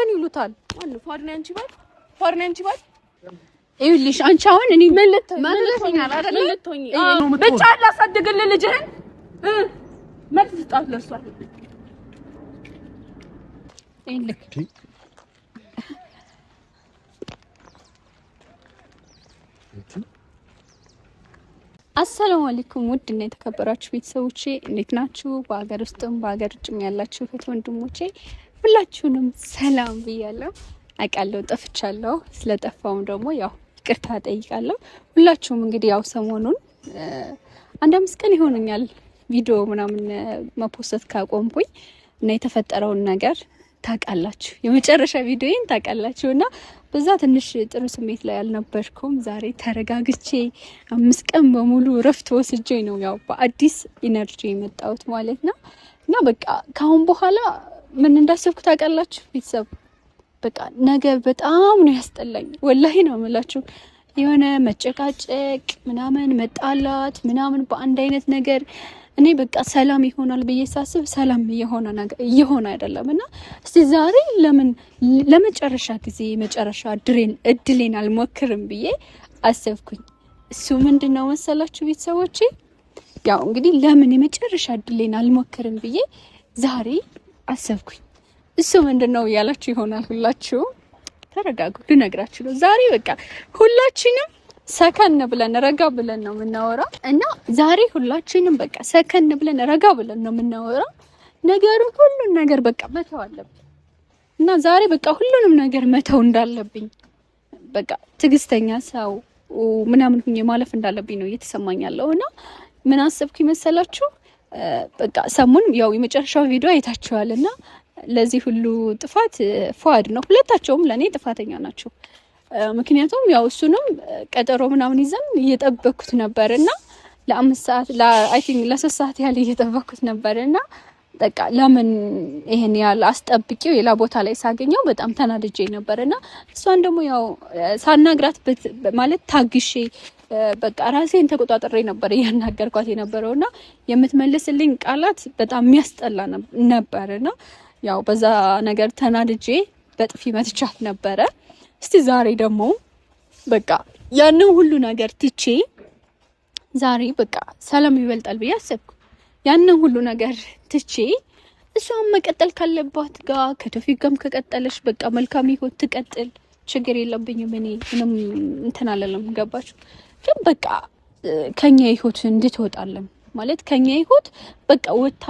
ማን ይሉታል? ማን ፋድና አንቺ ባል ይኸውልሽ አንቺ አሁን እኔ መልቶኛል አይደል? መልቶኝ ብቻ ላሳድግልህ ልጅህን መልስ ስጣት ለሷ ይልክ አሰላሙ አለይኩም ውድና የተከበራችሁ ቤተሰቦቼ እንዴት ናችሁ? በአገር ውስጥም በአገር ውጭም ያላችሁ ወንድሞቼ ሁላችሁንም ሰላም ብያለሁ። አውቃለሁ ጠፍቻለሁ። ስለጠፋውም ደግሞ ያው ይቅርታ ጠይቃለሁ። ሁላችሁም እንግዲህ ያው ሰሞኑን አንድ 5 ቀን ይሆነኛል ቪዲዮ ምናምን መፖስት ካቆምኩኝ እና የተፈጠረውን ነገር ታውቃላችሁ። የመጨረሻ ቪዲዮዬን ታውቃላችሁና በዛ ትንሽ ጥሩ ስሜት ላይ አልነበርኩም። ዛሬ ተረጋግቼ 5 ቀን በሙሉ እረፍት ወስጄ ነው ያው በአዲስ ኢነርጂ የመጣሁት ማለት ነው። እና በቃ ካሁን በኋላ ምን እንዳሰብኩ ታውቃላችሁ ቤተሰብ? በቃ ነገር በጣም ነው ያስጠላኝ። ወላሂ ነው የምላችሁ። የሆነ መጨቃጨቅ ምናምን መጣላት ምናምን በአንድ አይነት ነገር እኔ በቃ ሰላም ይሆናል ብዬ ሳስብ ሰላም እየሆነ አይደለም። እና እስቲ ዛሬ ለምን ለመጨረሻ ጊዜ መጨረሻ እድሌን አልሞክርም ብዬ አሰብኩኝ። እሱ ምንድነው መሰላችሁ ቤተሰቦቼ? ያው እንግዲህ ለምን የመጨረሻ እድሌን አልሞክርም ብዬ ዛሬ አሰብኩኝ። እሱ ምንድነው ያላችሁ ይሆናል። ሁላችሁ ተረጋጉ፣ ልነግራችሁ ነው። ዛሬ በቃ ሁላችንም ሰከን ብለን ረጋ ብለን ነው የምናወራው። እና ዛሬ ሁላችንም በቃ ሰከን ብለን ረጋ ብለን ነው የምናወራው። ሁሉን ነገር በቃ መተው አለብኝ። እና ዛሬ በቃ ሁሉንም ነገር መተው እንዳለብኝ በቃ ትዕግስተኛ ሰው ምናምን ሁኜ ማለፍ እንዳለብኝ ነው እየተሰማኝ ያለው። እና ምን አሰብኩኝ መሰላችሁ? በቃ ሰሞኑን ያው የመጨረሻው ቪዲዮ አይታችኋልና ለዚህ ሁሉ ጥፋት ፏድ ነው። ሁለታቸውም ለኔ ጥፋተኛ ናቸው። ምክንያቱም ያው እሱንም ቀጠሮ ምናምን ይዘን እየጠበኩት ነበርና ለ5 ሰዓት አይ ቲንክ ለ3 ሰዓት ያህል እየጠበኩት ነበርና በቃ ለምን ይሄን ያህል አስጠብቂው ሌላ ቦታ ላይ ሳገኘው በጣም ተናድጄ ነበርና እሷን ደግሞ ያው ሳናግራት ማለት ታግሼ በቃ ራሴን ተቆጣጥሬ ነበር እያናገርኳት የነበረውና የምትመልስልኝ ቃላት በጣም የሚያስጠላ ነበርና ያው በዛ ነገር ተናድጄ በጥፊ መትቻት ነበረ። እስቲ ዛሬ ደግሞ በቃ ያንን ሁሉ ነገር ትቼ ዛሬ በቃ ሰላም ይበልጣል ብዬ አሰብኩ። ያንን ሁሉ ነገር ትቼ እሷን መቀጠል ካለባት ጋር ከቶፊቅ ጋርም ከቀጠለሽ በቃ መልካም ህይወት ትቀጥል፣ ችግር የለብኝም። እኔ ምንም እንትን አለለም። ገባችሁ? ግን በቃ ከኛ ህይወት እንድትወጣለን ማለት ከኛ ህይወት በቃ ወጣ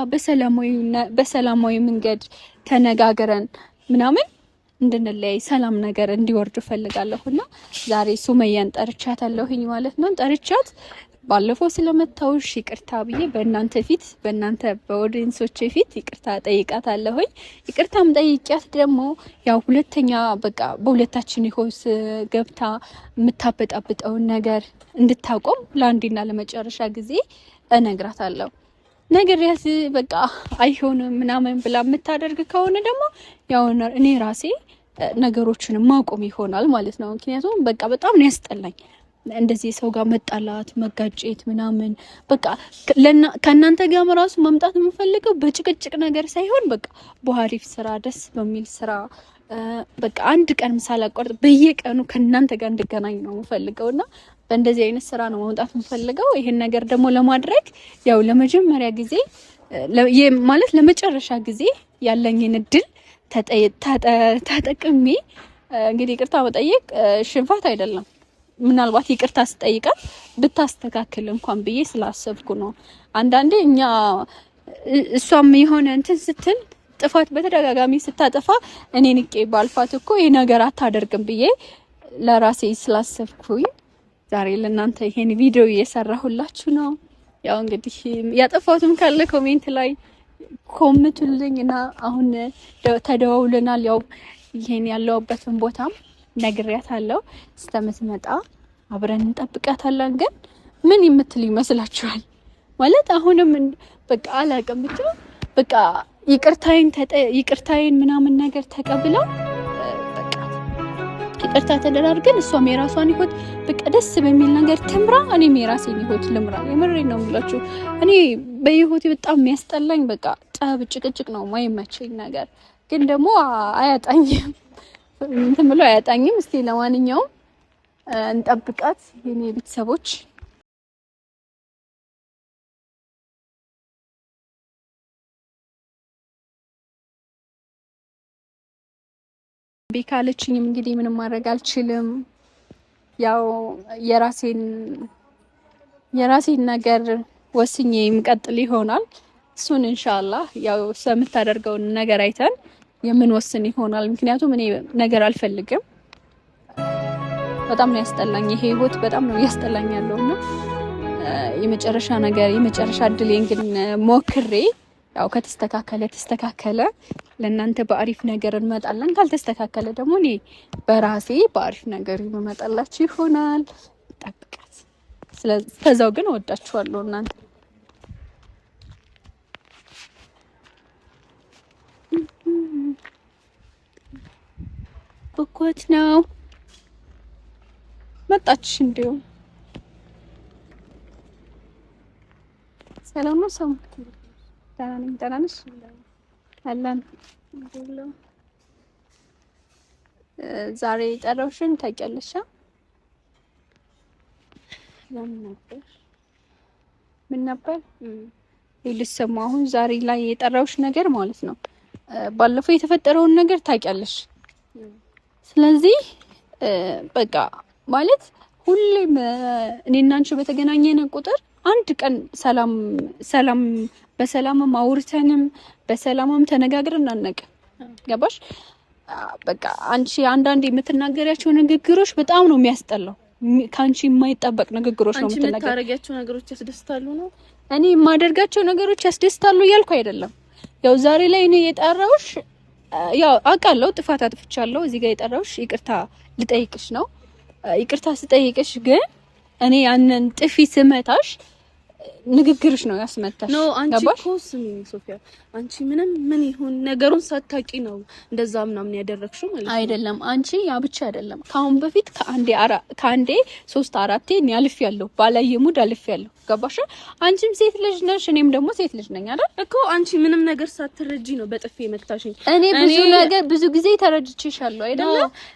በሰላማዊ መንገድ ተነጋግረን ምናምን እንድንለያይ ሰላም ነገር እንዲወርድ ፈልጋለሁና ዛሬ ሱመያን ጠርቻታለሁኝ ማለት ነው። ጠርቻት ባለፈው ስለመታውሽ ይቅርታ ብዬ በእናንተ በኦዲየንሶቼ ፊት ይቅርታ ጠይቃታለሁኝ። ይቅርታም ጠይቂያት ደግሞ ያው ሁለተኛ በቃ በሁለታችን ህይወት ገብታ የምታበጣብጠውን ነገር እንድታቆም ለአንዴና ለመጨረሻ ጊዜ እነግራታለሁ። ነገርያት በቃ አይሆንም ምናምን ብላ የምታደርግ ከሆነ ደግሞ ያው እኔ ራሴ ነገሮችን ማቆም ይሆናል ማለት ነው። ምክንያቱም በቃ በጣም ነው ያስጠላኝ እንደዚህ ሰው ጋር መጣላት መጋጨት ምናምን። በቃ ከእናንተ ጋር ራሱ መምጣት የምፈልገው በጭቅጭቅ ነገር ሳይሆን በቃ በአሪፍ ስራ ደስ በሚል ስራ በቃ አንድ ቀን ሳላቋርጥ በየቀኑ ከእናንተ ጋር እንድገናኝ ነው የምፈልገውና በእንደዚህ አይነት ስራ ነው መውጣት የምፈልገው። ይሄን ነገር ደግሞ ለማድረግ ያው ለመጀመሪያ ጊዜ ማለት ለመጨረሻ ጊዜ ያለኝን እድል ተጠቅሜ እንግዲህ ይቅርታ መጠየቅ ሽንፋት አይደለም። ምናልባት ይቅርታ ስጠይቃት ብታስተካክል እንኳን ብዬ ስላሰብኩ ነው። አንዳንዴ እኛ እሷም የሆነ እንትን ስትል ጥፋት በተደጋጋሚ ስታጠፋ እኔ ንቄ ባልፋት እኮ ይሄ ነገር አታደርግም ብዬ ለራሴ ስላሰብኩኝ ዛሬ ለእናንተ ይሄን ቪዲዮ እየሰራሁላችሁ ነው። ያው እንግዲህ ያጠፋሁትም ካለ ኮሜንት ላይ ኮምቱልኝና አሁን ተደዋውለናል። ያው ይሄን ያለውበትን ቦታም ነግሬያታለሁ። ስተምትመጣ አብረን እንጠብቃታለን። ግን ምን የምትል ይመስላችኋል? ማለት አሁንም በቃ አላውቅም ብቻ በቃ ይቅርታዬን ምናምን ነገር ተቀብለው ይቅርታ ተደራርገን እሷም የራሷን ህይወት በቃ ደስ በሚል ነገር ትምራ፣ እኔም የራሴን ህይወት ልምራ። የምሬን ነው የምላችሁ። እኔ በህይወቴ በጣም የሚያስጠላኝ በቃ ጠብ ጭቅጭቅ ነው የማይመቸኝ ነገር። ግን ደግሞ አያጣኝም እንትን ብሎ አያጣኝም። እስቲ ለማንኛውም እንጠብቃት የኔ ቤተሰቦች። ቤካለችኝም እንግዲህ ምንም ማድረግ አልችልም። ያው የራሴን ነገር ወስኜ የምቀጥል ይሆናል። እሱን ኢንሻአላህ ያው የምታደርገውን ነገር አይተን የምንወስን ይሆናል። ምክንያቱም እኔ ነገር አልፈልግም። በጣም ነው ያስጠላኝ ይሄ ህይወት፣ በጣም ነው ያስጠላኝ ያለውና የመጨረሻ እድሌን ግን ሞክሬ ያው ተስተካከለ ለእናንተ በአሪፍ ነገር እንመጣለን። ካልተስተካከለ ደግሞ እኔ በራሴ በአሪፍ ነገር የምመጣላችሁ ይሆናል። ጠብቃት። ስለዚህ ከዛው ግን እወዳችኋለሁ እናንተ ብኮት ነው መጣች እንዴው ሰላም ነው ሰው ደህና ነሽ አለን ዛሬ ጠራውሽን ታውቂያለሽ ምን ነበር ይልሰማ አሁን ዛሬ ላይ የጠራውሽ ነገር ማለት ነው ባለፈው የተፈጠረውን ነገር ታውቂያለሽ ስለዚህ በቃ ማለት ሁሌም እኔና አንቺ በተገናኘን ቁጥር አንድ ቀን ሰላም በሰላምም አውርተንም በሰላምም ተነጋግረን አናውቅም። ገባሽ? በቃ አንቺ አንዳንዴ የምትናገሪያቸው ንግግሮች በጣም ነው የሚያስጠላው። ካንቺ የማይጠበቅ ንግግሮች ነው የምትናገሪው። አንቺ የምታረጋቸው ነገሮች ያስደስታሉ ነው? እኔ የማደርጋቸው ነገሮች ያስደስታሉ እያልኩ አይደለም። ያው ዛሬ ላይ እኔ የጠራሁሽ ያው አውቃለሁ ጥፋት አጥፍቻለሁ። እዚህ ጋር የጠራሁሽ ይቅርታ ልጠይቅሽ ነው። ይቅርታ ስጠይቅሽ ግን እኔ ያንን ጥፊ ስመታሽ ንግግርሽ ነው ያስመታሽ። ነው አንቺ ኮስሚ ሶፊያ አንቺ ምን ይሁን ነገሩን ሳታቂ ነው እንደዛ ምናምን ያደረግሽው ማለት አይደለም። አንቺ ያ ብቻ አይደለም። ካሁን በፊት ከአንዴ 3-4 እኔ አልፌያለሁ፣ ባላየሙድ አልፌያለሁ። ገባሽ? አንቺም ሴት ልጅ ነሽ፣ እኔም ደግሞ ሴት ልጅ ነኝ አይደል እኮ። አንቺ ምንም ነገር ሳትረጂ ነው በጥፊ የመታሽኝ። እኔ ብዙ ጊዜ ተረድቼሻለሁ አይደል?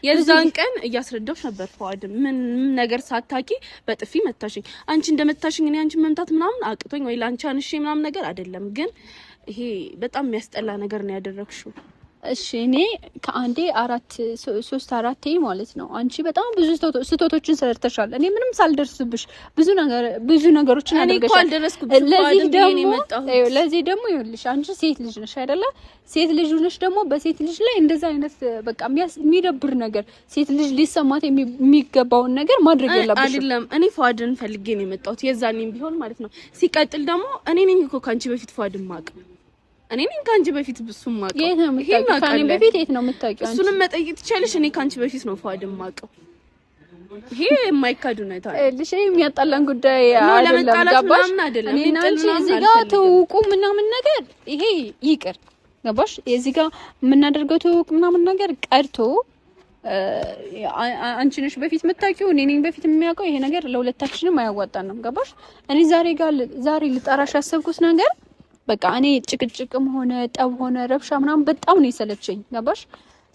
የዛን ቀን እያስረዳሁሽ ነበር ፏድ ምን ነገር ሳታቂ በጥፊ መታሽኝ። አንቺ እንደመታሽኝ እኔ አንቺ መምታት ምናምን አቅቶኝ ወይ ላንቺ አንሺ ምናምን ነገር አይደለም። ግን ይሄ በጣም የሚያስጠላ ነገር ነው ያደረግሽው። እሺ እኔ ከአንዴ 3-4 ማለት ነው። አንቺ በጣም ብዙ ስህተቶችን ሰርተሻል። እኔ ምንም ሳልደርስብሽ ብዙ ነገሮችን አድርገሻል። ለዚህ ደግሞ ይኸውልሽ አንቺ ሴት ልጅ ነሽ አይደለ? ሴት ልጅ ነሽ ደግሞ በሴት ልጅ ላይ እንደዛ አይነት በቃ የሚደብር ነገር ሴት ልጅ ሊሰማት የሚገባውን ነገር ማድረግ የለብሽም። አይደለም እኔ ፏድን ፈልጌ ነው የመጣሁት የዛኔም ቢሆን ማለት ነው። ሲቀጥል ደግሞ እኔ ነኝ እኮ ካንቺ በፊት ፏድን ማቅ እኔ ነኝ ካንቺ በፊት ብሱም ማቀው። የት ነው የምታውቂው? ካንቺ በፊት የት ነው የምታውቂው? እሱንም መጠየቅ ትችያለሽ። እኔ ካንቺ በፊት ነው ፏድን ማቀው። ይሄ የማይካዱ ነው ታዲያ። እልሽ የሚያጣላን ጉዳይ አይደለም። ገባሽ? እኔ እና አንቺ እዚህ ጋር ተውቁ ምናምን ነገር ይሄ ይቅር። ገባሽ? እዚህ ጋር የምናደርገው ተውቁ ምናምን ነገር ቀርቶ አንቺ ነሽ በፊት የምታውቂው፣ እኔ ነኝ በፊት የሚያውቀው። ይሄ ነገር ለሁለታችንም አያዋጣንም። ገባሽ? እኔ ዛሬ ልጠራሽ ያሰብኩት ነገር በቃ እኔ ጭቅጭቅም ሆነ ጠብ ሆነ ረብሻ ምናምን በጣም ነው የሰለቸኝ። ገባሽ?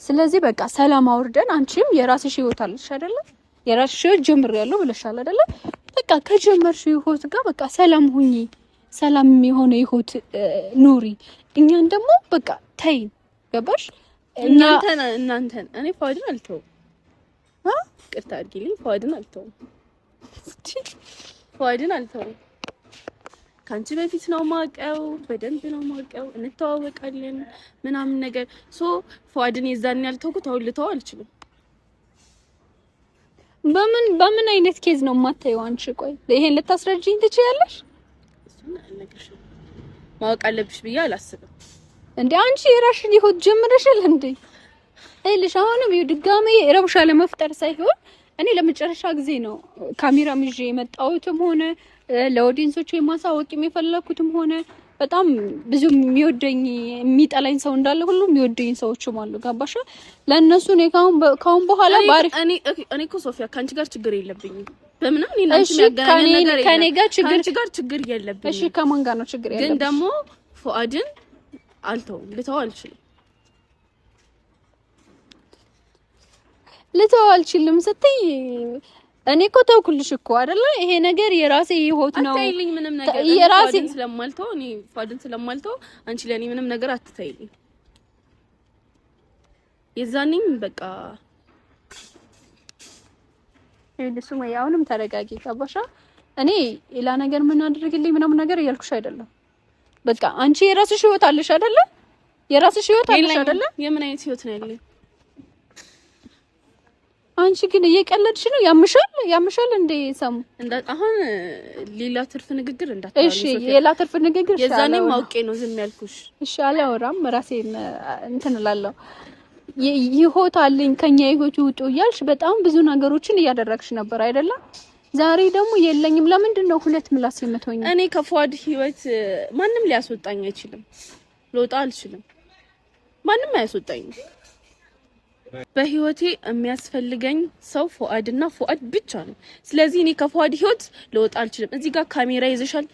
ስለዚህ በቃ ሰላም አውርደን አንቺም የራስሽ ህይወት አለሽ አይደለ? የራስሽ ህይወት ጀምሬያለሁ ብለሻል አይደለ? በቃ ከጀመርሽ ህይወት ጋር በቃ ሰላም ሁኚ፣ ሰላም የሆነ ህይወት ኑሪ። እኛን ደግሞ በቃ ተይ። ገባሽ? እናንተን እኔ ፏድን አልተውም። ቅርታ አድርጊልኝ። ፏድን አልተውም። ካንቺ በፊት ነው ማቀው፣ በደንብ ነው ማቀው፣ እንተዋወቃለን ምናምን ነገር ፏድን የዛን ያልተውኩት አሁን ልተው አልችልም። በምን አይነት ኬዝ ነው የማታየው አንቺ? ቆይ ይሄን ልታስረጅኝ ትችያለሽ? እሱን አልነግርሽም። ማወቅ አለብሽ ብዬ አላስብም። እንዴ አንቺ የራስሽን ህይወት ጀምረሻል እንዴ? አይልሽ አሁንም ድጋሜ ረብሻ ለመፍጠር ሳይሆን እኔ ለመጨረሻ ጊዜ ነው ካሜራም ይዤ የመጣሁትም ሆነ ለኦዲየንሶች ማሳወቅ የፈለኩትም ሆነ በጣም ብዙ የሚወደኝ የሚጠላኝ ሰው እንዳለ ሁሉ የሚወደኝ ሰዎችም አሉ። ገባሽ? ለእነሱ እኔ ካሁን በኋላ ባሪ እኔ እኮ ሶፊያ ካንቺ ጋር ችግር የለብኝም። በምንም እኔ ላንቺ የሚያገናኝ ነገር ከኔ ጋር ችግር የለብኝም። እሺ ከማን ጋር ነው ችግር ያለብኝ? ግን ደግሞ ፉአድን ልተው አልችልም። ልተው አልችልም ስትይ እኔ እኮ ተውኩልሽ እኮ አይደለ? ይሄ ነገር የራሴ ህይወት ነው። አትይልኝ ምንም ነገር የራሴ ስለማልተው እኔ ፏድን ስለማልተው አንቺ ለኔ ምንም ነገር አትተይልኝ። የዛኔም በቃ ሱመያ አሁንም ተረጋጊ። ገባሻ? እኔ ሌላ ነገር ምን አድርግልኝ ምናምን ነገር እያልኩሽ አይደለም። በቃ አንቺ የራስሽ ህይወት አለሽ አይደለ? የራስሽ ህይወት አለሽ አይደለ? የምን አይነት ህይወት ነው ያለኝ? አንቺ ግን እየቀለድሽ ነው። ያምሻል እንዴ ሰሙ? አሁን ሌላ ትርፍ ንግግር እንዳታወሪ። እሺ ሌላ ትርፍ ንግግር የዛኔም አውቄ ነው ዝም ያልኩሽ። እሺ አላወራም። ራሴን እንትን እላለሁ። ይሆት አለኝ ከኛ ይሆት ውጡ እያልሽ በጣም ብዙ ነገሮችን እያደረግሽ ነበር አይደለም? ዛሬ ደግሞ የለኝም። ለምንድን ነው ሁለት ምላስ የምትሆኝ? እኔ ከፏድ ህይወት ማንም ሊያስወጣኝ አይችልም። ልወጣ አልችልም። ማንም አያስወጣኝም። በህይወቴ የሚያስፈልገኝ ሰው ፉአድና ፉአድ ብቻ ነው። ስለዚህ እኔ ከፉአድ ህይወት ልወጣ አልችልም። እዚህ ጋር ካሜራ ይዘሻል።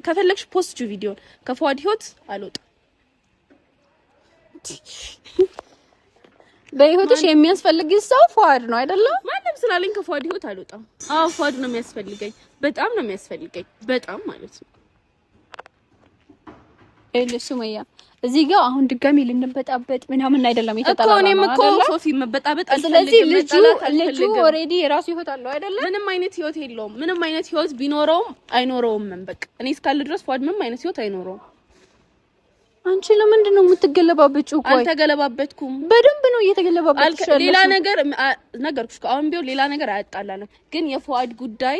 ከፈለግሽ ፖስት ቪዲዮ ከፉአድ ህይወት አልወጣም። በህይወትሽ የሚያስፈልግሽ ሰው ፉአድ ነው አይደለ? ማንም ስላለኝ ከፉአድ ህይወት አልወጣም። አዎ ፉአድ ነው የሚያስፈልገኝ። በጣም ነው የሚያስፈልገኝ። በጣም ማለት ነው። ሱመያ እዚህ ጋር አሁን ድጋሚ ልንበጣበጥ ምናምን አይደለም የተጣላው እኮ። እኔም እኮ ሶፊ መበጣበጥ ስለዚህ ልጁ ኦሬዲ የራሱ ህይወት አለው አይደለም? ምንም አይነት ህይወት የለውም። ምንም አይነት ህይወት ቢኖረውም አይኖረውም። በቃ እኔ እስካለ ድረስ ፏድ ምንም አይነት ህይወት አይኖረውም። አንቺ ለምንድን ነው የምትገለባበጪው? ቆይ አልተገለባበጥኩም። በደንብ ነው እየተገለባበጥሽ ያለሽ። ሌላ ነገር ነገርኩሽ። አሁን ቢሆን ሌላ ነገር አያጣላንም፣ ግን የፏድ ጉዳይ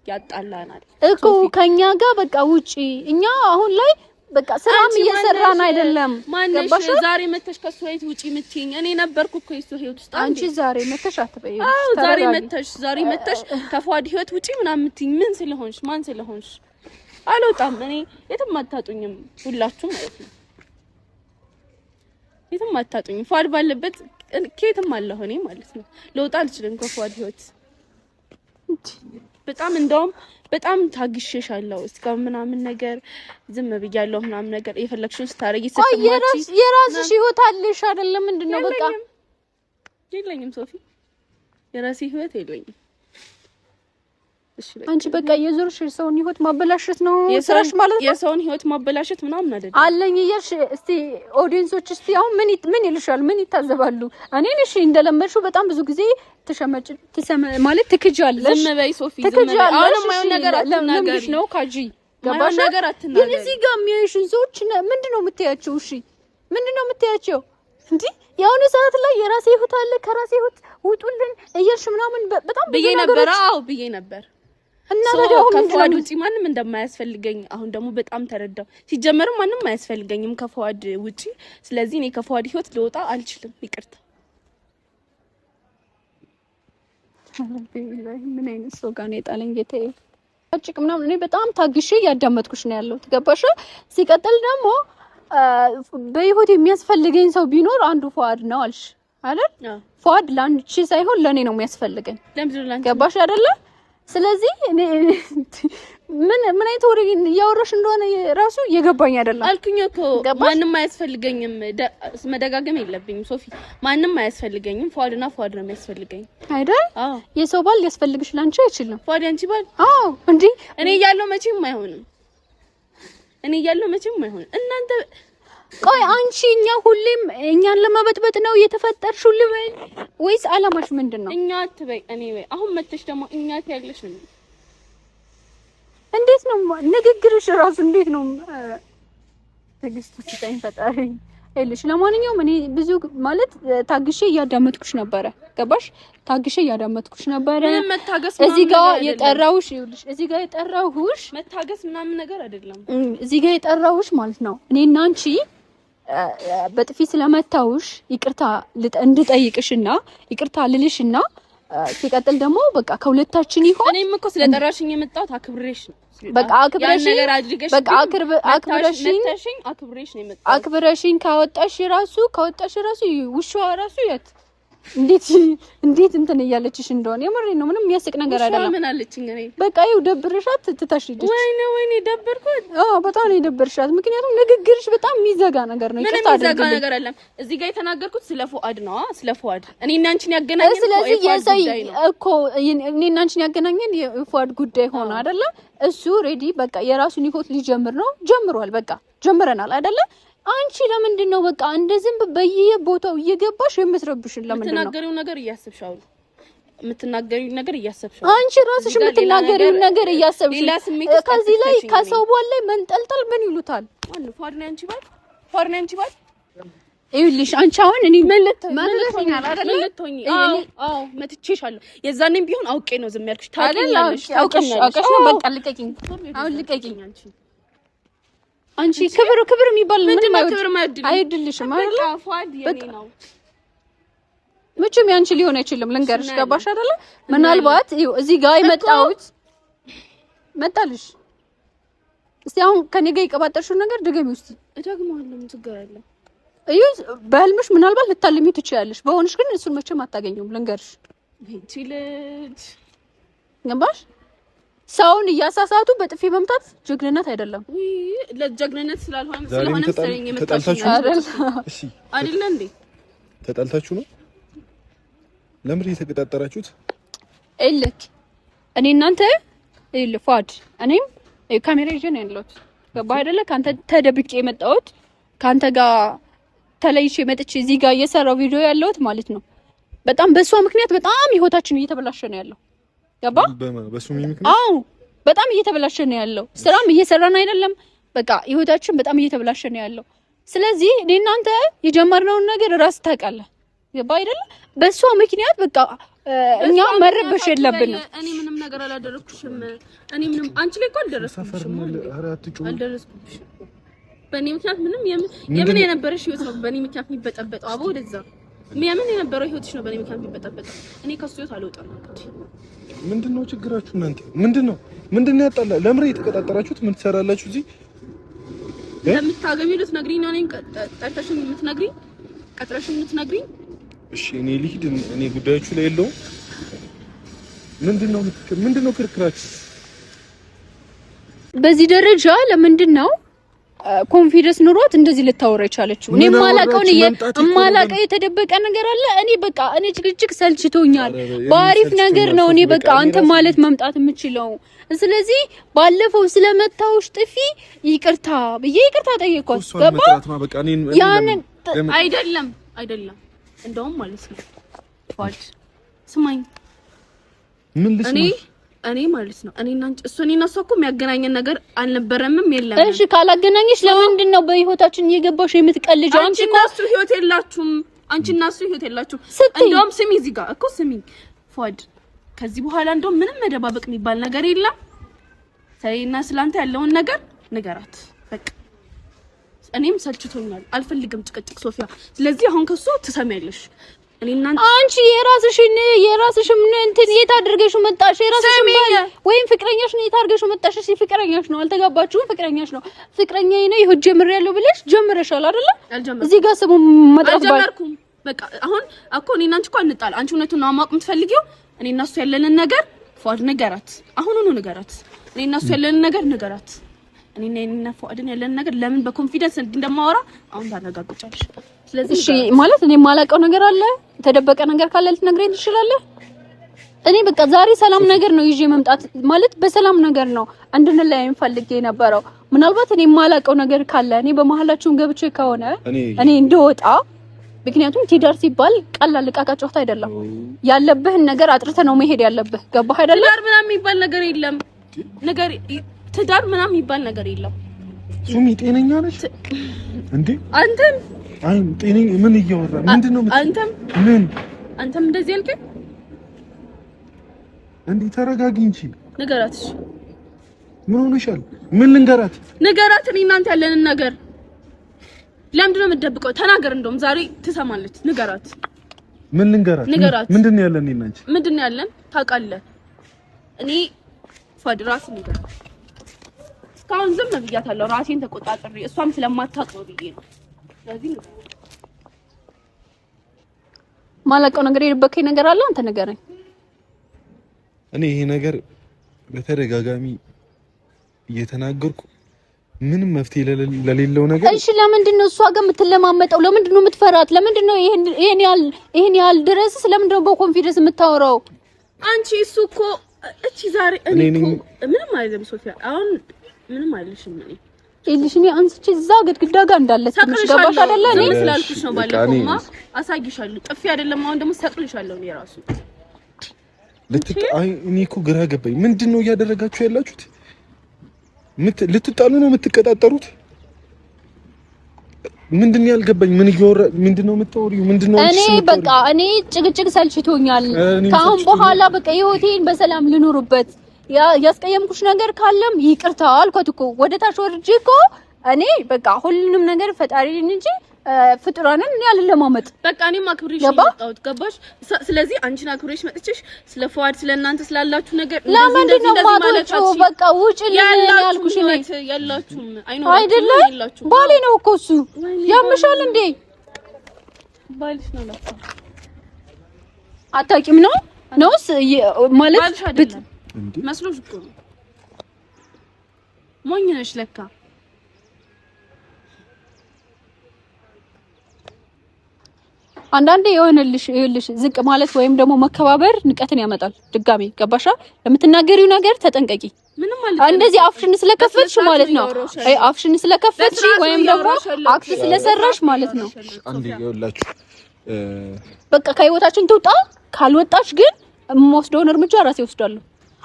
ያጣላናል እኮ ከኛ ጋር በቃ ውጪ። እኛ አሁን ላይ በቃ ስራም እየሰራን አይደለም። ገባሽ? ዛሬ መተሽ ከሱ ህይወት ውጪ ምትይኝ እኔ ነበርኩ እኮ የሱ ህይወት ውስጥ። አንቺ ዛሬ መተሽ አትበይው። አዎ ዛሬ መተሽ ከፏድ ህይወት ውጪ ምናምን ምትይኝ ምን ስለሆንሽ ማን ስለሆንሽ? አልወጣም። እኔ የትም አታጡኝም፣ ሁላችሁም ማለት ነው። የትም አታጡኝም። ፏድ ባለበት ከየትም አለሁ እኔ ማለት ነው። ልወጣ አልችልም ከፏድ ህይወት። በጣም እንደውም በጣም ታግሼሻለሁ እስካሁን ምናምን ነገር ዝም ብያለሁ ምናምን ነገር የፈለግሽውን ስታረጊ ስትማጪ የራስሽ ህይወት አለሽ አይደለም? ምንድነው በቃ የለኝም ሶፊ፣ የራሴ ህይወት የለኝም። እሺ አንቺ በቃ የዞርሽ ሰውን ህይወት ማበላሸት ነው ስራሽ ማለት ነው። የሰውን ህይወት ማበላሸት ምናምን አይደለም። አለኝ እያልሽ እስቲ ኦዲየንሶች እስቲ አሁን ምን ይልሻል? ምን ይታዘባሉ? እኔን እሺ እንደለመድሽው በጣም ብዙ ጊዜ ማለት ትክጃለሽ። ዝም በይ ሶፊ፣ ዝም በይ። አሁን ማይሆን ነገር አትናገሪ ነው ካጂ ገባሽ? ነገር አትናገሪ። ግን እዚህ ጋር የሚያዩሽን ሰዎች ምንድነው የምትያቸው? እሺ ምንድነው የምትያቸው? እንዴ የሆነ ሰዓት ላይ የራሴ ህይወት አለ ከራሴ ህይወት ውጡልን እያልሽ ምናምን በጣም ብዙ ብዬ ነበር። አዎ ብዬ ነበር። እና ታዲያ አሁን ከፏድ ውጪ ማንም እንደማያስፈልገኝ አሁን ደግሞ በጣም ተረዳው። ሲጀመርም ማንም አያስፈልገኝም ከፏድ ውጪ። ስለዚህ እኔ ከፏድ ህይወት ልወጣ አልችልም። ይቅርታ። ምን አይነት ሰው ጋር ነው የጣለኝ ጌታዬ? አጭቅ ምናምን እኔ በጣም ታግሼ እያዳመጥኩሽ ነው ያለው። ትገባሽ? ሲቀጥል ደግሞ በህይወት የሚያስፈልገኝ ሰው ቢኖር አንዱ ፏድ ነው አልሽ አይደል? ፏድ ላንቺ ሳይሆን ለኔ ነው የሚያስፈልገኝ። ገባሽ አይደለ? ስለዚህ እኔ ምን አይነት ወሬ እያወራሽ እንደሆነ ራሱ እየገባኝ አይደለም አልኩኝ እኮ። ማንም አያስፈልገኝም። መደጋገም የለብኝም ሶፊ። ማንም አያስፈልገኝም። ፏድና ፏድ ነው የሚያስፈልገኝ አይደል? አዎ። የሰው ባል ሊያስፈልግሽ ላንቺ አይችልም። ፏድ ያንቺ ባል? አዎ። እንዴ እኔ እያለሁ መቼም አይሆንም። እኔ እያለሁ መቼም አይሆንም። እናንተ ቆይ አንቺ እኛ ሁሌም እኛን ለማበጥበጥ ነው የተፈጠርሽው ልበል ወይስ አላማሽ ምንድነው? እኛ አትበይ እኔ በይ። አሁን መተሽ ደግሞ እኛ ታያለሽ ነው። እንዴት ነው ንግግርሽ ራሱ እንዴት ነው? ትግስቱ ሲጠኝ ፈጣሪ እልሽ። ለማንኛውም እኔ ብዙ ማለት ታግሼ እያዳመጥኩሽ ነበረ። ገባሽ? ታግሼ እያዳመጥኩሽ ነበረ። እዚህ ጋር የጠራውሽ ይኸውልሽ፣ እዚህ ጋር የጠራውሽ መታገስ ምናምን ነገር አይደለም። እዚህ ጋር የጠራውሽ ማለት ነው እኔና አንቺ በጥፊ ስለመታውሽ ይቅርታ እንድጠይቅሽና ይቅርታ ልልሽና ሲቀጥል ደግሞ በቃ ከሁለታችን ይሆን። እኔም እኮ ስለጠራሽኝ የመጣው አክብሬሽ ነው። በቃ አክብሬሽኝ በቃ አክብሬሽኝ ነው የመጣው። አክብሬሽኝ ካወጣሽ ራሱ ውሻዋ ራሱ የት እንዴት እንትን እያለችሽ እንደሆነ የምሬን ነው። ምንም የሚያስቅ ነገር አይደለም። ምን አለችኝ እኔ በቃ ይኸው ደብርሻት ትታሽልሽ። ወይኔ ደበርኩት። በጣም ነው የደበርሻት። ምክንያቱም ንግግርሽ በጣም የሚዘጋ ነገር ነው። ይቅርታ አድርግልኝ። ምንም የሚዘጋ ነገር አይደለም። እዚህ ጋር የተናገርኩት ስለ ፉአድ ነው። ስለ ፉአድ እኔና አንቺን ያገናኘን ስለዚህ እኮ እኔና አንቺን ያገናኘን የፉአድ ጉዳይ ሆነ አይደለ? እሱ ሬዲ በቃ የራሱን ህይወት ሊጀምር ነው። ጀምሯል። በቃ ጀምረናል አይደለ? አንቺ ለምንድን ነው በቃ እንደዚህ በየቦታው እየገባሽ የምትረብሽን? ለምንድን ነው የምትናገሪው ነገር እያሰብሽው አንቺ ራስሽ የምትናገሪው ነገር እያሰብሽ ከዚህ ላይ ከሰው በኋላ ላይ መንጠልጠል ምን ይሉታል? ፏድ ነው አንቺ ባል ይኸውልሽ አንቺ አሁን እኔ መለተኛል አይደል? አዎ መትቼሻለሁ። የዛኔም ቢሆን አውቄ ነው ዝም ያልኩሽ። ታውቂኛለሽ ነው። በቃ ልቀቂኝ፣ አሁን ልቀቂኝ። አንቺ ክብር የሚባል ምንም አይወድልሽም አይደል? ፏድ የኔ ነው። መቼም ያንቺ ሊሆን አይችልም። ልንገርሽ፣ ገባሽ አይደለ? ምናልባት እዚህ ጋር የመጣሁት መጣልሽ። እስቲ አሁን ከኔ ጋር የቀባጠርሽው ነገር ድገሚ ውስጥ እደግመዋለሁ። ምን ችግር አለ? በህልምሽ ምናልባት ልታልሚው ትችያለሽ። በሆንሽ ግን እሱን መቼም አታገኘውም። ልንገርሽ፣ ልጅ ገባሽ? ሰውን እያሳሳቱ በጥፊ መምታት ጀግንነት አይደለም። ለጀግንነት ስለሆነ መሰለኝ የመጣችው አይደል እንዴ? ተጣልታችሁ ነው? ለምን እየተቀጣጠራችሁት? እልክ እኔ እናንተ ፏድ እኔም ካሜራ ይዤ ነው ያለሁት። ገባህ አይደለ? ካንተ ተደብቄ የመጣሁት ካንተ ጋር ተለይቼ መጥቼ እዚህ ጋር እየሰራው ቪዲዮ ያለሁት ማለት ነው። በጣም በሷ ምክንያት በጣም ህይወታችን እየተበላሸ ነው ያለው። ገባ? በሱ ምክንያት አዎ፣ በጣም እየተበላሸ ነው ያለው። ስራም እየሰራን አይደለም። በቃ ህይወታችን በጣም እየተበላሸ ነው ያለው። ስለዚህ እኔ እናንተ የጀመርነውን ነገር ራስ ታውቃለህ። ገባ አይደለ? በሷ ምክንያት በቃ እኛ መረበሽ የለብንም። እኔ ምንም ነገር አላደረኩሽም። እኔ ምንም አንቺ ላይ እኮ አልደረስኩሽም። በእኔ ምክንያት ምንም የምን የነበረሽ ህይወት ነው በእኔ ምክንያት የሚበጠበጠው? አቦ ወደዛ የምን የነበረው ህይወትሽ ነው በእኔ ምክንያት የሚበጠበጠው? እኔ ከሱ ህይወት አልወጣም። ምንድነው ችግራችሁ እናንተ? ምንድነው ያጣላ? ለምን እየተቀጣጠራችሁት? ምን ትሰራላችሁ እዚህ? ለምታገቢው ልትነግሪኝ ነው? እኔን ጠርተሽኝ የምትነግሪኝ? ቀጥረሽኝ የምትነግሪኝ? እሺ እኔ ልሂድ። እኔ ጉዳዮቹ ላይ የለውም። ምንድነው ክርክራችሁ? በዚህ ደረጃ ለምንድን ነው ኮንፊደንስ ኑሮት እንደዚህ ልታወራ የቻለችው? እኔ ማላቀው የተደበቀ ነገር አለ። እኔ ጭቅጭቅ ሰልችቶኛል። በአሪፍ ነገር ነው እኔ በቃ አንተ ማለት መምጣት የምችለው። ስለዚህ ባለፈው ስለመታውሽ ጥፊ ይቅርታ ብዬ ይቅርታ ጠየቅኳት። ገባ? ያንን አይደለም እንደውም ማለት ነው ፏድ ስማኝ፣ ምን ልስማሽ? እኔ ማለት ነው እኔና እሱ እኮ የሚያገናኘን ነገር አልነበረምም የለም። እሺ ካላገናኘሽ ለምንድን ነው በህይወታችን እየገባሽ የምትቀልጂው? አንቺ እና እሱ ህይወት የላችሁም። እንደውም ስሚ፣ እዚህ ጋር እኮ ስሚ ፏድ፣ ከዚህ በኋላ እንደውም ምንም መደባበቅ የሚባል ነገር የለም። ሰይና ስላንተ ያለውን ነገር ንገራት በቃ። እኔም ሰልችቶኛል፣ አልፈልግም ጭቅጭቅ ሶፊያ። ስለዚህ አሁን ከሱ ትሰሚያለሽ። እኔና አንቺ የራስሽም እንትን የት አድርገሽው መጣሽ? የራስሽም ወይም ፍቅረኛሽ ነው የት አድርገሽው መጣሽ? እሺ ፍቅረኛሽ ነው፣ አልተጋባችሁም። ፍቅረኛሽ ነው፣ ፍቅረኛዬ ነው ይሁን ጀምሬያለሁ ብለሽ ጀምረሻል አይደለ? እዚህ ጋር ስሙ መጣፍ አልጀመርኩም። በቃ አሁን እኮ እኔና አንቺ እኮ አንጣል። አንቺ እውነቱን ነው ማወቅ የምትፈልጊው። እኔና እሱ ያለንን ነገር ፏድ ንገራት፣ አሁኑኑ ንገራት። እኔና እሱ ያለንን ነገር ንገራት። እኔና ፏድን ያለንን ነገር ለምን በኮንፊደንስ እንደማወራ አሁን ታረጋግጫለሽ። ስለዚህ እሺ ማለት እኔ የማላውቀው ነገር አለ፣ የተደበቀ ነገር ካለ ልትነግረኝ ትችላለህ? እኔ በቃ ዛሬ ሰላም ነገር ነው ይዤ መምጣት ማለት በሰላም ነገር ነው እንድንለያይ ፈልጌ የነበረው። ምናልባት እኔ የማላውቀው ነገር ካለ እኔ በመሀላችሁም ገብቼ ከሆነ እኔ እንደወጣ፣ ምክንያቱም ትዳር ሲባል ቀላል ዕቃ ጨዋታ አይደለም። ያለብህን ነገር አጥርተህ ነው መሄድ ያለብህ። ገባህ አይደለም? ትዳር ምናምን የሚባል ነገር የለም። ትዳር ምናምን የሚባል ነገር የለም። ሱሚ ጤነኛ ነሽ እንዴ? አንተም አይ ጤነኛ ምን እያወራ ምንድነው? አንተም እንደዚህ ያልከኝ እንዴ? ተረጋጊ እንጂ ንገራት። እሺ ምን ሆነሻል? ምን ልንገራት? ንገራት። እኔ እናንተ ያለንን ነገር ለምንድን ነው የምትደብቀው? ተናገር። እንደውም ዛሬ ትሰማለች። ንገራት። ምን ልንገራት? ምንድነው ያለን? እኔና አንቺ ምንድነው ያለን? ታውቃለህ። እኔ ፏድ ራስ ንገራት። እስካሁን ዝም ብያታለሁ፣ ራሴን ተቆጣጥሬ፣ እሷም ስለማታውቀው ብዬ ነው። ስለዚህ ማላውቀው ነገር የደበከኝ ነገር አለ አንተ ንገረኝ። እኔ ይሄ ነገር በተደጋጋሚ እየተናገርኩ ምንም መፍትሄ ለሌለው ነገር እሺ ለምንድን ነው እሷ ጋር የምትለማመጠው? ለምንድን ነው የምትፈራት? ለምንድን ነው ይሄን ያህል ድረስ ለምንድን ነው በኮንፊደንስ የምታወራው? አንቺ እሱ እኮ እቺ ዛሬ እኔ እኮ ምንም አይደለም ሶፊያ፣ አሁን ምንም አይልሽም። እኔ አንስቼ እዛ ግድግዳ ጋር እንዳለች ትንሽ ገባሽ አይደለ? እኔ ስላልኩሽ ነው ባለፈውማ አሳይሻለሁ። ጥፊ አይደለም አሁን ደግሞ ሰቅልሻለሁ። እኔ ራሱ እኔ እኮ ግራ ገባኝ። ምንድን ነው እያደረጋችሁ ያላችሁት? ልትጣሉ ነው የምትቀጣጠሩት? ምንድነው ያልገባኝ? ምንድነው የምታወሪው? ምንድነው እኔ በቃ እኔ ጭቅጭቅ ሰልችቶኛል። ከአሁን በኋላ በቃ ህይወቴን በሰላም ልኖርበት። ያስቀየምኩሽ ነገር ካለም ይቅርታ አልኳት እኮ። ወደ ታች ወርጄ እኮ እኔ በቃ ሁሉንም ነገር ፈጣሪን እንጂ ፍጡራንን እኔ አልለማመጥ። በቃ እኔም አክብሬሽ መጣሁት ገባሽ? ስለዚህ አንቺን አክብሬሽ መጥቼሽ ስለ ፏድ ስለናንተ ስላላችሁ ነገር እንደዚህ ማለታችሁ በቃ ውጭልኝ ያልኩሽ እኔ ያላችሁም አይደለም ባሌ ነው እኮ እሱ። ያምሻል እንዴ? ባልሽ ነው ለካ አታውቂም ነው ነውስ ማለት መስሎሽ እኮ ነው። ሞኝ ነሽ ለካ። አንዳንዴ ይኸውልሽ ዝቅ ማለት ወይም ደግሞ መከባበር ንቀትን ያመጣል። ድጋሜ ገባሻ? ለምትናገሪው ነገር ተጠንቀቂ። ምንም ማለት እንደዚህ አፍሽን ስለከፈትሽ ማለት ነው። አይ አፍሽን ስለከፈትሽ ወይም ደግሞ አክት ስለሰራሽ ማለት ነው። አንዴ ይኸውላችሁ በቃ ከህይወታችን ትውጣ። ካልወጣች ግን የምወስደውን እርምጃ ራሴ ወስዳለሁ።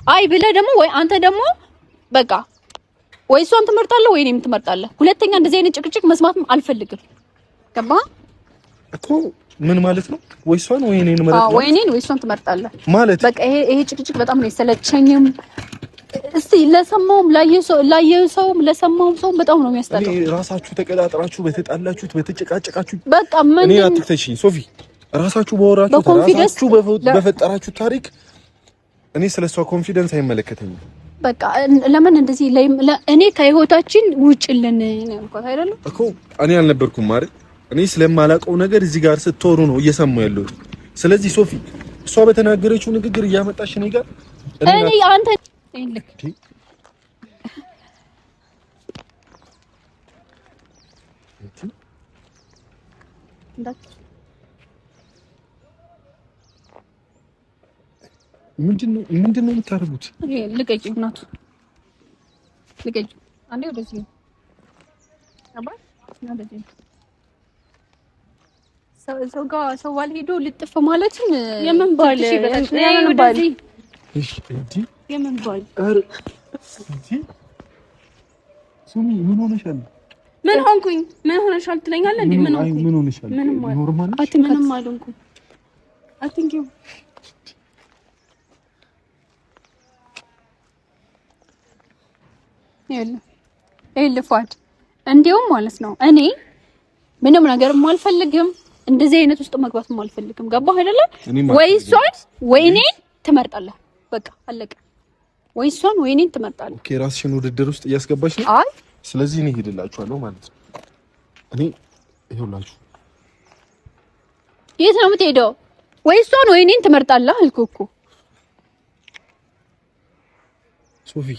አይ ብለህ ደግሞ ወይ አንተ ደግሞ በቃ ወይ እሷን ትመርጣለህ ወይ እኔም ትመርጣለህ። ሁለተኛ እንደዚህ አይነት ጭቅጭቅ መስማትም አልፈልግም። ገባ እኮ ምን ማለት ነው? ወይ እሷን ወይ እኔን መርጣለህ? ወይ እኔን ወይ እሷን ትመርጣለህ ማለት በቃ ይሄ ጭቅጭቅ በጣም ነው የሰለቸኝም። እስቲ ለሰማውም ላየሰውም ለሰማውም ሰው በጣም ነው የሚያስጠላው። እኔ ራሳችሁ ተቀጣጥራችሁ በተጣላችሁት በተጨቃጨቃችሁ በቃ ምን እኔ አትተሽኝ ሶፊ። ራሳችሁ በወራችሁ ራሳችሁ በፈጠራችሁ ታሪክ እኔ ስለሷ ኮንፊደንስ አይመለከተኝም። በቃ ለምን እንደዚህ እኔ ከህይወታችን ውጭልን ነው ያልኳት አይደለም እኮ እኔ አልነበርኩም ማለት እኔ ስለማላውቀው ነገር እዚህ ጋር ስትወሩ ነው እየሰማሁ ያለሁት። ስለዚህ ሶፊ እሷ በተናገረችው ንግግር እያመጣሽ እኔ ጋር እኔ አንተ ልክ ምንድነው የምታደርጉት? ልቀቂው እናቱ ልቀቂው። አንዴ ወደዚህ አባይ ወደዚህ ሰው ጋር ሰው ባል ሄዶ ልጥፍ ማለትም የምን ባል ወደዚህ እሺ እንዴ የምን ባል እንዴ ሱሚ ምን ሆነሻል? ምን ሆንኩኝ? ምን ሆነሻል ትለኛለህ እንዴ? ምን ሆንኩኝ? ምን ሆነሻል? ኖርማል ምንም አልሆንኩም። አትንኪው ፏድ እንዲያውም ማለት ነው እኔ ምንም ነገር አልፈልግም። እንደዚህ አይነት ውስጥ መግባት አልፈልግም። ገባህ አይደለ? ወይ እሷን ወይ እኔን ትመርጣለህ። በቃ አለቀ። ወይ እሷን ወይ እኔን ትመርጣለህ። ኦኬ ራስሽን ውድድር ውስጥ እያስገባሽ ነው። አይ ስለዚህ እኔ ሄድላችኋለሁ ማለት ነው። እኔ ይኸውላችሁ የት ነው የምትሄደው? ወይ እሷን ወይ እኔን ትመርጣለህ አልኩህ እኮ ሶፊ።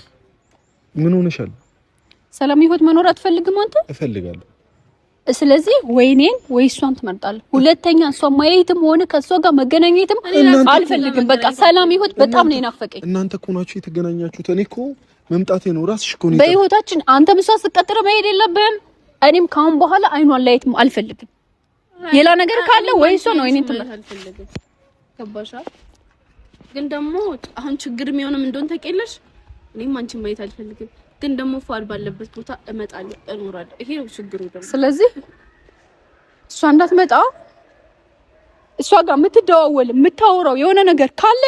ምን ሆነሻል? ሰላም ህይወት መኖር አትፈልግም አንተ? እፈልጋለሁ። ስለዚህ ወይ እኔን ወይ እሷን ትመርጣለህ። ሁለተኛ እሷን ማየትም ሆነ ከእሷ ጋር መገናኘትም አልፈልግም። በቃ ሰላም ህይወት በጣም ነው የናፈቀኝ። እናንተ እኮ ናችሁ የተገናኛችሁት። እኔ እኮ መምጣቴ ነው ራስሽ እኮ ነው በህይወታችን። አንተም እሷን ስትቀጥረ መሄድ የለብህም። እኔም ካሁን በኋላ አይኗን ላየትም አልፈልግም። ሌላ ነገር ካለ ወይ እሷን ወይ እኔን ትመርጣለህ። ገባሻ? ግን ደግሞ አሁን ችግር የሚሆንም እንደሆነ ታውቂያለሽ። እኔም አንቺን ማየት አልፈልግም። ግን ደግሞ ፏድ ባለበት ቦታ እመጣለሁ እኖራለሁ። ይሄ ነው ችግሩ ደግሞ። ስለዚህ እሷ እንዳትመጣ እሷ ጋር የምትደዋወል የምታወራው የሆነ ነገር ካለ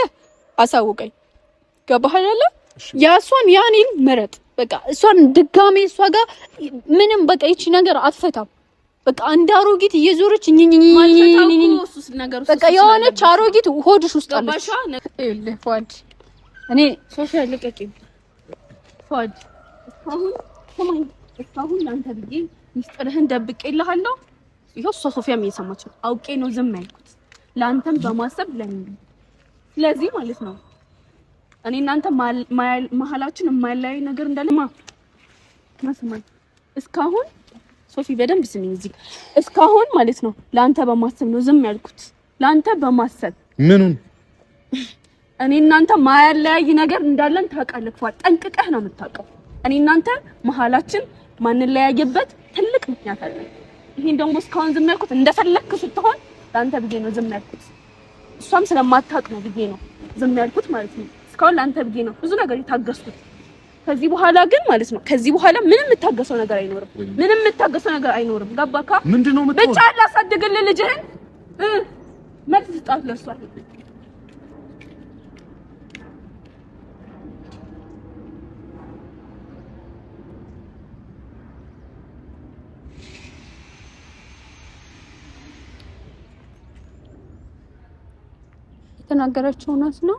አሳውቀኝ። ገባህ አይደለ? ያሷን ያኔን ምረጥ። በቃ እሷን ድጋሜ እሷ ጋር ምንም በቃ ይቺ ነገር አትፈታም። በቃ እንደ አሮጊት እየዞረች በቃ የሆነች አሮጊት ሆድሽ ውስጥ አለች። ይኸውልህ ፏድ እኔ ሶፊያ ልቀቂኝ ፏድ እስካሁን ላንተ ብዬ ሚስጥርህን ደብቄልሃለሁ። ይሄው ሶፊያም እየሰማች ነው። አውቄ ነው ዝም ያልኩት። ለአንተም በማሰብ ለምን ስለዚህ ማለት ነው እኔ እናንተ መሀላችን የማይለያይ ነገር እንዳለማ ማስማት እስካሁን ሶፊ በደንብ ስሚኝ እዚህ እስካሁን ማለት ነው ለአንተ በማሰብ ነው ዝም ያልኩት ለአንተ በማሰብ ምኑን እኔ እናንተ ማያለያይ ነገር እንዳለን ታውቃለህ ፏ ጠንቅቀህ ነው የምታውቀው እኔ እናንተ መሀላችን ማንለያየበት ትልቅ ምክንያት አለ ይሄን ደግሞ እስካሁን ዝም ያልኩት እንደፈለክ ስትሆን ለአንተ ብዬ ነው ዝም ያልኩት እሷም ስለማታውቅ ነው ብዬ ነው ዝም ያልኩት ማለት ነው እስካሁን ለአንተ ብዬ ነው ብዙ ነገር የታገስኩት ከዚህ በኋላ ግን ማለት ነው ከዚህ በኋላ ምንም የምታገሰው ነገር አይኖርም ገባካ ምንድነው ብቻ ላሳድግልህ ልጅህን መልስ ስጣት ለሷ የተናገረችው እውነት ነው